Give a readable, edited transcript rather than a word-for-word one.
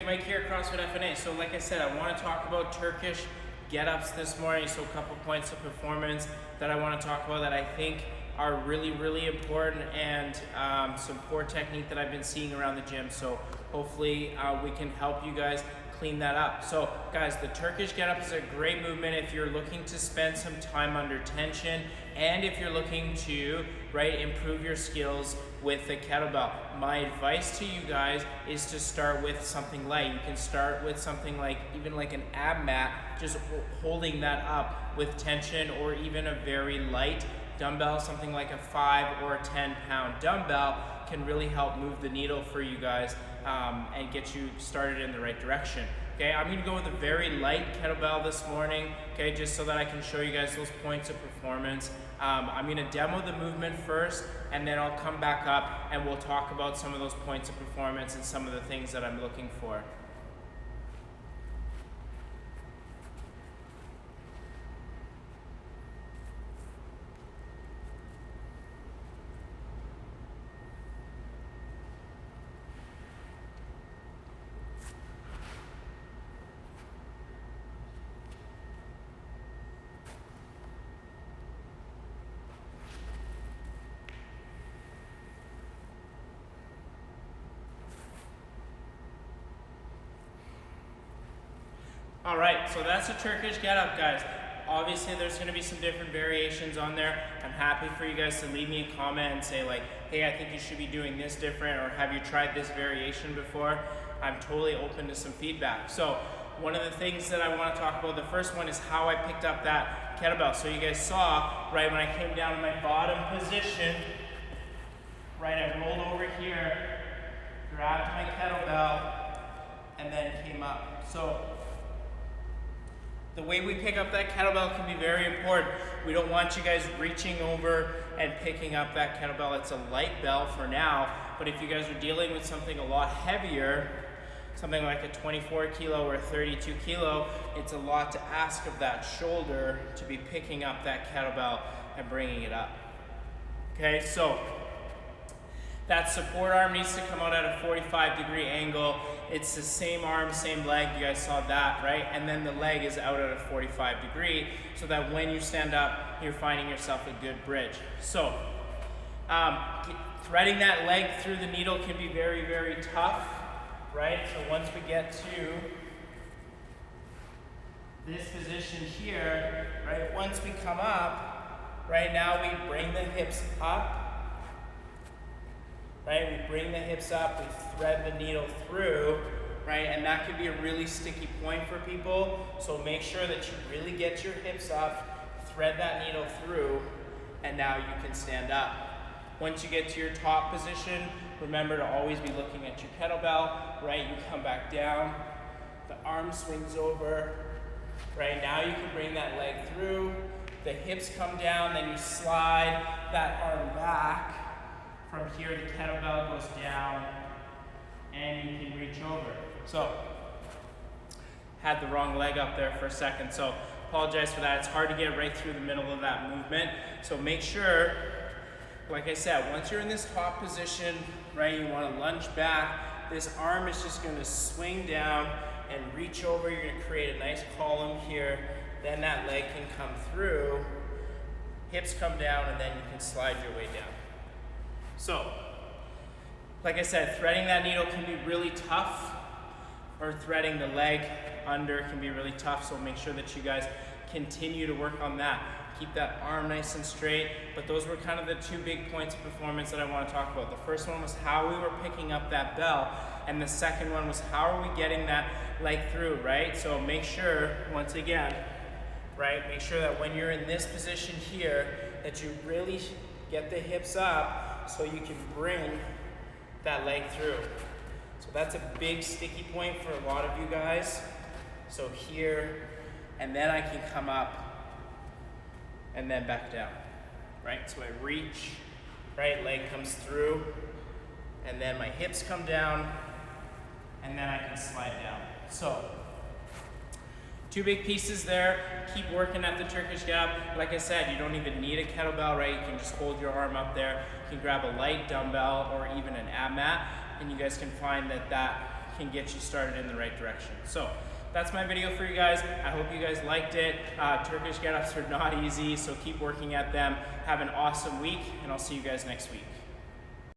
Mike here at CrossFit FNA. So like I said, I want to talk about Turkish get-ups this morning. So a couple points of performance that I want to talk about that I think are really, really important, and some core technique that I've been seeing around the gym. So hopefully we can help you guys clean that up. So guys, the Turkish Get Up is a great movement if you're looking to spend some time under tension, and if you're looking to improve your skills with the kettlebell. My advice to you guys is to start with something light. You can start with something like even like an ab mat, just holding that up with tension, or even a very light dumbbell, something like a 5 or a 10-pound dumbbell can really help move the needle for you guys and get you started in the right direction. Okay, I'm gonna go with a very light kettlebell this morning, okay, just so that I can show you guys those points of performance. I'm gonna demo the movement first, and then I'll come back up and we'll talk about some of those points of performance and some of the things that I'm looking for. All right, so that's a Turkish Get Up, guys. Obviously, there's gonna be some different variations on there. I'm happy for you guys to leave me a comment and say like, hey, I think you should be doing this different, or have you tried this variation before? I'm totally open to some feedback. So one of the things that I wanna talk about, the first one is how I picked up that kettlebell. So you guys saw, when I came down to my bottom position, I rolled over here, grabbed my kettlebell, and then came up. So the way we pick up that kettlebell can be very important. We don't want you guys reaching over and picking up that kettlebell. It's a light bell for now, but if you guys are dealing with something a lot heavier, something like a 24 kilo or a 32 kilo, it's a lot to ask of that shoulder to be picking up that kettlebell and bringing it up. Okay, so that support arm needs to come out at a 45-degree angle. It's the same arm, same leg. You guys saw that, right? And then the leg is out at a 45-degree, so that when you stand up, you're finding yourself a good bridge. So threading that leg through the needle can be very, very tough, right? So once we get to this position here, once we come up, now we bring the hips up. We bring the hips up, we thread the needle through, and that can be a really sticky point for people. So make sure that you really get your hips up, thread that needle through, and now you can stand up. Once you get to your top position, remember to always be looking at your kettlebell, You come back down, the arm swings over, Now you can bring that leg through, the hips come down, then you slide that arm back. From here, the kettlebell goes down, and you can reach over. So, had the wrong leg up there for a second, so apologize for that. It's hard to get right through the middle of that movement. So make sure, like I said, once you're in this top position, you want to lunge back. This arm is just going to swing down and reach over. You're going to create a nice column here. Then that leg can come through. Hips come down, and then you can slide your way down. So, like I said, threading that needle can be really tough, or threading the leg under can be really tough, so make sure that you guys continue to work on that. Keep that arm nice and straight, but those were kind of the two big points of performance that I want to talk about. The first one was how we were picking up that bell, and the second one was how are we getting that leg through, So make sure, once again, make sure that when you're in this position here, that you really get the hips up, so you can bring that leg through. So that's a big sticky point for a lot of you guys. So here, and then I can come up and then back down, So I reach, leg comes through, and then my hips come down, and then I can slide down. So two big pieces there. Keep working at the Turkish Get Up. Like I said, you don't even need a kettlebell, You can just hold your arm up there. You can grab a light dumbbell or even an ab mat, and you guys can find that that can get you started in the right direction. So that's my video for you guys. I hope you guys liked it. Turkish get-ups are not easy, so keep working at them. Have an awesome week, and I'll see you guys next week.